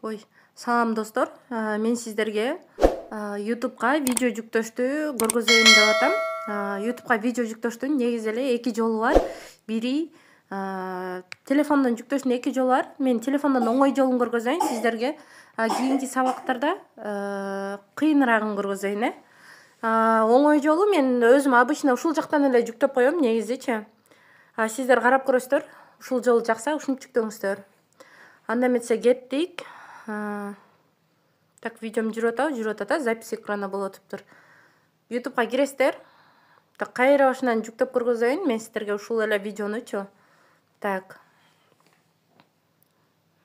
Ой, салам достор. Мен сиздерге YouTube'га видео жүктөштү көргөзөйүн деп атам. YouTube'га видео жүктөштүн негизи эле эки жолу бар. Бири телефондон жүктөштүн эки жолу бар. Мен телефондон оңой жолун көргөзөйүн сиздерге. Кийинки сабактарда кыйынырагын көргөзөйүн. Оңой жолу мен өзүм обычно ушул жактан эле жүктөп коем негизичи. Сиздер карап көрөсүздөр. Ушул жолу жакса ушинтип жүктөңүздөр. Анда эмесе кеттик. Так, видеом жүрүп атат, запись экрана болуп атыптыр. YouTube'га киресиздер. Так, кайра башынан жүктөп көргөзөйүн мен сиздерге ушул эле видеонучу. Так.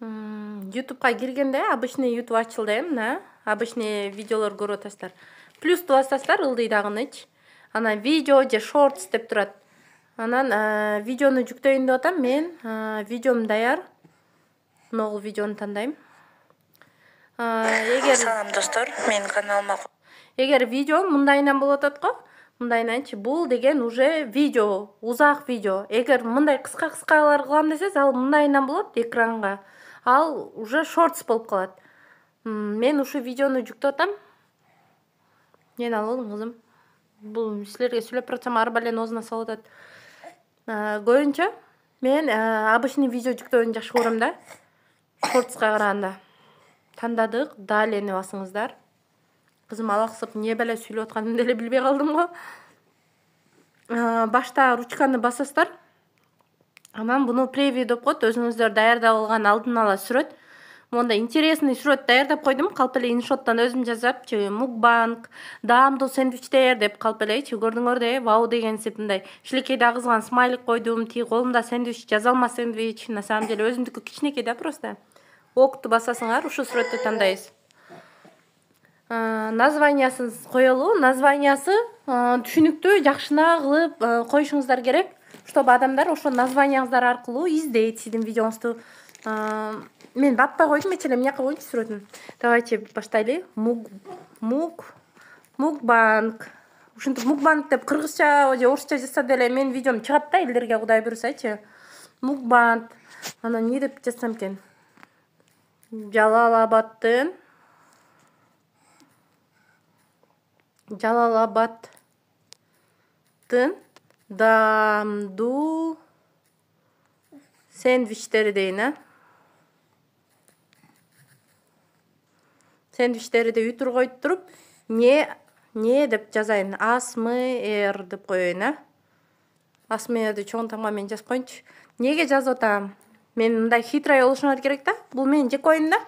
YouTube'га киргенде обычный YouTube ачылды, мына. Обычный видеолор көрүп атасыздар. Плюс басасыздар ылдыйдагыныч. Анан видео же shorts деп турат. Анан видеону жүктөйүн деп атам. Мен видеом даяр. Могул видеону тандайм. Салам достор, мен каналыма. Эгер видео мындайынан болуп атат го, мындайнанчы бул деген уже видео, узак видео. Эгер мындай кыска-кыскалар кылам десеңиз, ал мындайынан болот экранга. Ал уже shorts болуп калат. Мен ушу видеону жүктөп атам. Мен алып кызым. Бул силерге сүйлөп турсам арбален оозуна салып атат. Көбүнчө мен обычный видео жүктөөгөнү жакшы көрөм да. Shorts'ка караганда. Тандадык, далени басыңыздар. Кызым алаксып не беле сүйлөп атканымды деле билбей калдым го. Башта ручканы басасыздар. Анан буну превью деп коет, өзүңүздөр даярдап алган алдын ала сүрөт. Монда интересный сүрөт даярдап койдум. Калп эле иншоттон өзүм жазапчы, мукбанг, даамдуу сэндвичтер деп калп элечи. Көрдүңөр вау дегенсип мындай шилекейде кызган смайлик койдум. Ти колумда сэндвич, жазалма сэндвич. На самом деле өзүмдүкү кичинекей да просто. Окту басасыңар, ушу сүрөттү тандайсыз. Названиясын коелу, названиясы түшүнүктүү, жакшына кылып коюшуңуздар керек, чтобы адамдар ошо названияңыздар аркылуу издейт сиздин видеоңузду. Мен батпай койдум, эч эле мынакка коюнчу сүрөтүн. Давайте баштайлы. Мукбанг. Ушинтип мукбанг деп кыргызча же орусча жазса деле менин видеом чыгат да, элдерге Кудай буйрусачы. Мукбанг. Анан эмне деп жазсам экен? Жалалабадтын даамдуу сэндвичтери дейин, сэндвичтери деп үтүр коюп туруп, не деп жазайын, асмр деп коеюн, асмрды чоңунтамга мен жазып коюнчу. Неге жазып атам? Мен мындай хитрый болушуңар керек да. Бул менин жеке оюм да.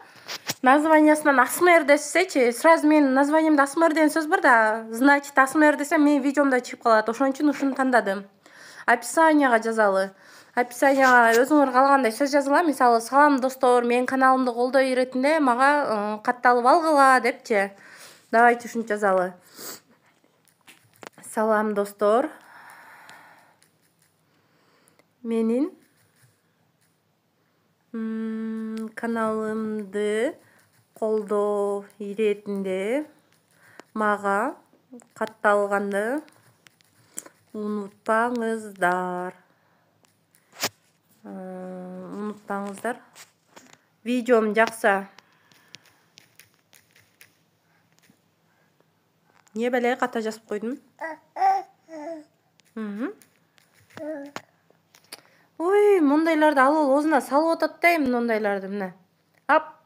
Названиясынан асмр десечи, сразу менин названиямда асмр деген сөз бар да. Значит, асмр десем менин видеомда чыгып калат. Ошон үчүн ушуну тандадым. Описанияга жазалы. Описанияга өзүңөр каалагандай сөз жазыла. Мисалы, салам достор, менин каналымды колдой иретинде мага катталып алгыла депчи. Давайте ушинтип жазалы. Салам достор. Менин каналымды колдоо иретинде мага катталганды унутпаңыздар. Видеом жакса. Не беле ката жазып койдум. Ой, мондайларды алып оозуна салып атат да, мондайларды мына. Ап.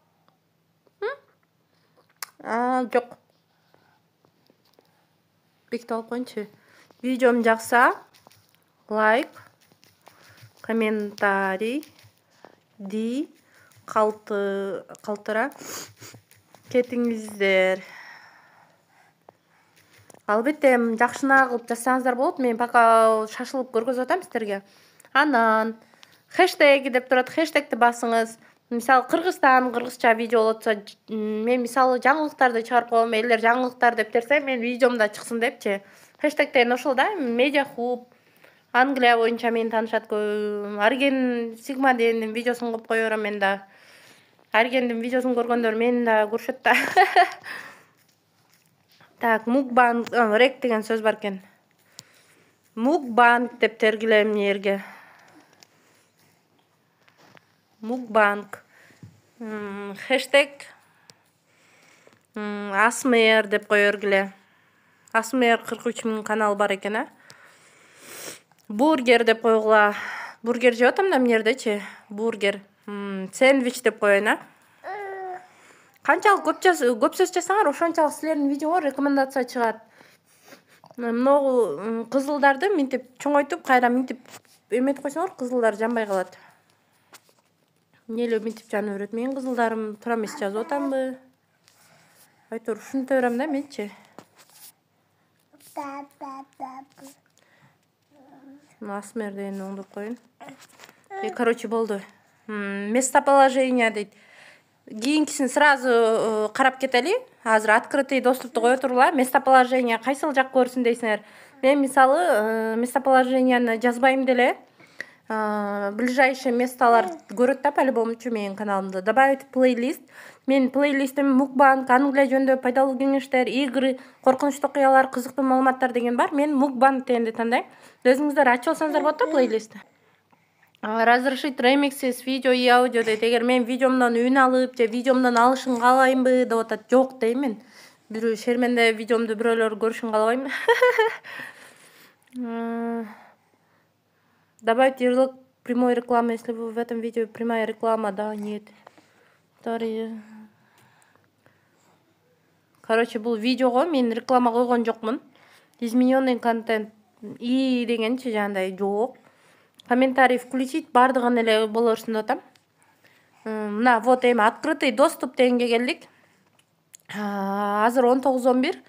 Жок. Бекитип алып коюнчу. Видеом жакса, лайк, комментарий калтыра кетиңиздер. Албетте жакшына кылып жазсаңыздар болот. Мен пока шашылып көргөзүп атам сиздерге. Анан хэштег деп турат, хэштегти басыңыз. Мисалы, Кыргызстан кыргызча видео болотса, мен мисалы жаңылыктарды чыгарып коем, элдер жаңылыктар деп терсе, мен видеомда чыксын депчи. Хэштег деген ошол да, Медиахуб, Англия боюнча мени таанышат көп. Арген Сигма дегендин видеосун коюп кое берем мен да. Аргендин видеосун көргөндөр мени да көрүшөт да. Так, мукбанг, рек деген сөз бар экен. Мукбанг деп тергилем жерге. Мукбанг. Хэштег ASMR деп кое бергиле. ASMR 43.000 канал бар экен, Бургер деп койгула. Бургер жеп атам да мынердечи. Бургер. Сэндвич деп коеюн, Канчалык көп сөз жасаңар, ошончалык силердин видеоңор рекомендация чыгат. Могу кызылдарды минтип чоңойтуп, кайра минтип эметип койсоңор, кызылдар жанбай калат. Эмне эле минтип жанып берет? Менин кызылдарым туура эмес жазып атамбы? Айтор ушинте берем да менчи. ASMR дегенди оңдоп коеюн. Короче, болду. Местоположение дейт. Кийинкисин сразу карап кетели. Азыр открытый доступту кое тургула. Местоположение кайсыл жак көрсүн дейсиңер. Мен мисалы местоположениени жазбайм деле. Ближайшие месталар көрөт да по-любому менин каналымда. Добавить плейлист. Менин плейлистим мукбанг, Англия жөнүндө пайдалуу кеңештер, игры, коркунучтуу окуялар, кызыктуу маалыматтар деген бар. Мен мукбанг дегенди тандайм. Өзүңүздөр ачып алсаңыздар болот да плейлистти. Разрешить ремиксы с видео и аудио дейт. Эгер мен видеомдон үн алып же видеомдон алышын каалаймбы деп атат. Жок деймин. Бирөө шерменде видеомду бирөөлөр көрүшүн каалабайм. Добавить ярлык прямой рекламы, если вы в этом видео прямая реклама, да, нет. Короче, бул видеого мен реклама койгон жокмун. Измененный контент и дегенчи жандай жок. Комментарий включить бардыгын эле боло берсин деп атам. Мына вот эми открытый доступ дегенге келдик. Азыр 19:11.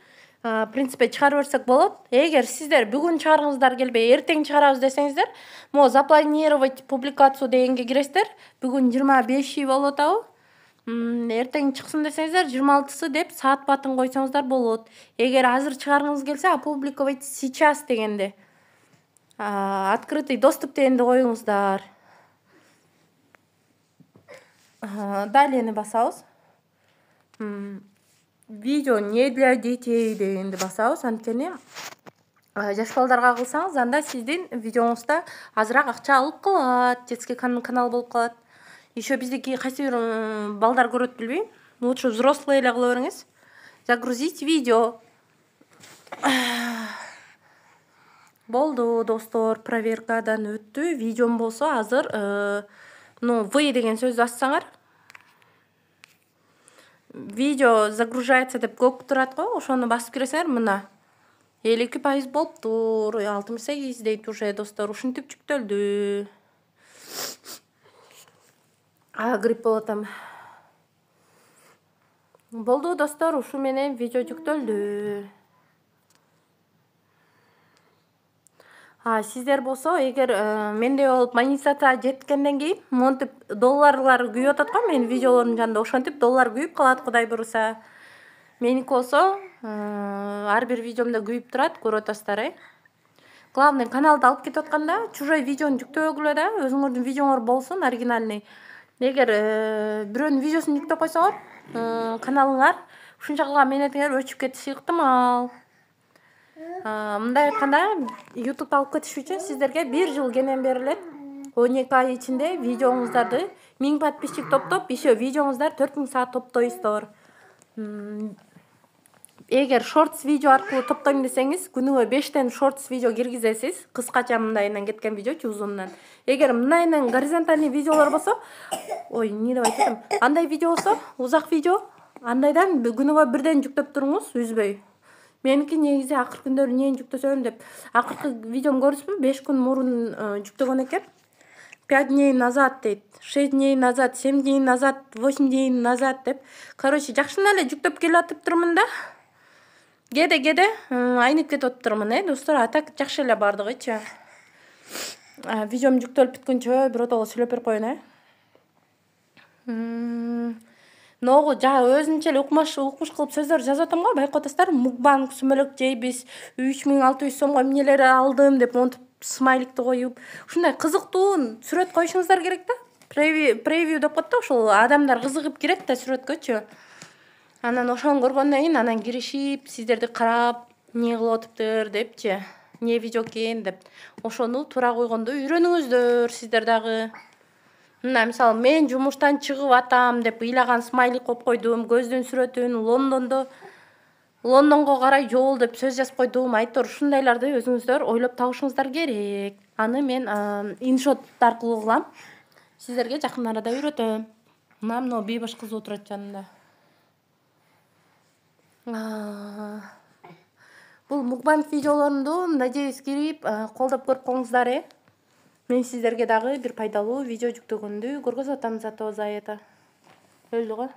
Принципе чыгарып берсек болот. Эгер сиздер бүгүн чыгарыңыздар келбей, эртең чыгарабыз десеңиздер, могу запланировать публикацию дегенге киресиздер. Бүгүн 25 болуп атабы? Эртең чыксын десеңиздер 26 деп саат батын койсоңуздар болот. Эгер азыр чыгарыңыз келсе, опубликовать сейчас дегенде. Открытый доступ дегенди коюңуздар. Далее басабыз. Видео не для детей дегенди басабыз. Анткени жаш балдарга кылсаңыз, анда сиздин видеоңузда азыраак акча алып калат, детский канал болуп калат. Еще биздики кайсы бир балдар көрөт билбейм. Лучше взрослые эле кыла бериңиз. Загрузить видео. Болду, достор, проверкадан өттү. Видеом болсо азыр вы деген сөздү ачсаңар, видео загружается деп көк турат го, ошону басып киресиңер, мына 52% болуптур, 68 дейт уже, достор, ушинтип жүктөлдү. Грипп болуп атам. Болду, достор, ушу менен видео жүктөлдү. Сиздер болсо, эгер менде болуп монетизация жеткенден кийин, монтип долларлар күйүп атат го менин видеолордун жанында, ошентип доллар күйүп калат, Кудай буйруса. Меники болсо, ар бир видеомда күйүп турат, көрүп атасыздар, Главное, каналды алып кетип атканда, чужой видеону жүктөбөгүлө да, өзүңөрдүн видеоңор болсун оригинальный. Эгер бирөөнүн видеосун жүктөп койсоңор, каналыңар ушунча кылган мээнетиңер өчүп кетиши ыктымал. Мындай айтканда, YouTube алып кетиш үчүн сиздерге 1 жыл кенен берилет. 12 ай ичинде видеоңуздарды 1000 подписчик топтоп, еще видеоңуздар 4000 саат топтойсуздар. Эгер шортс видео аркылуу топтойм десеңиз, күнүгө 5тен шортс видео киргизесиз. Кыскача мындайынан кеткен видеочу, узунунан. Эгер мындайынан горизонтальный видеолор болсо, не деп айтам, андай видео болсо, узак видео, андайдан күнүгө 1ден жүктөп туруңуз, үзбөй. Меники негизи акыркы күндөрү эмнени жүктөсөм деп, акыркы видеом көрүпсүзбү? 5 күн мурун жүктөгөн экен. 5 дней назад дейт, 6 дней назад, 7 дней назад, 8 дней назад деп. Короче, жакшына эле жүктөп келатып турмун да. Кеде айнып кетип атыптырмын, достор. А так жакшы эле бардыгычы. Видеом жүктөлүп бүткөнчө биротого сүйлөп берип коеюн, Ногу өзүнчө эле укмуш кылып сөздөр жазып атам го, байкап атасыздар. Мукбанг сүмөлөк жейбиз, 3600 сомго эмнелер алдым деп монтип смайликти коюп, ушундай кызыктуу сүрөт коюшуңуздар керек да. Превью деп коет да, ошол адамдар кызыгып кирет да сүрөткөчү. Анан ошону көргөндөн кийин анан киришип, сиздерди карап, эмне кылып атыптыр депчи, эмне видео экен деп. Ошону туура койгондо үйрөнүңүздөр сиздер дагы. мына мисалы мен жумуштан чыгып атам деп ыйлаган смайлик коюп койдум, көздүн сүрөтүн Лондонго карай жол деп сөз жазып койдум. Айтор ушундайларды өзүңүздөр ойлоп табышыңыздар керек. Аны мен иншот аркылуу кылам. Сиздерге жакын арада үйрөтөм. Мына мына бейбаш кыз отурат жанында. Бул мукбанг видеолорумду надеюсь кирип колдоп көрүп коңуздар. Мен сиздерге дагы бир пайдалуу видео жүктөгөндү көргөзүп атам зато за это. Өлдү го.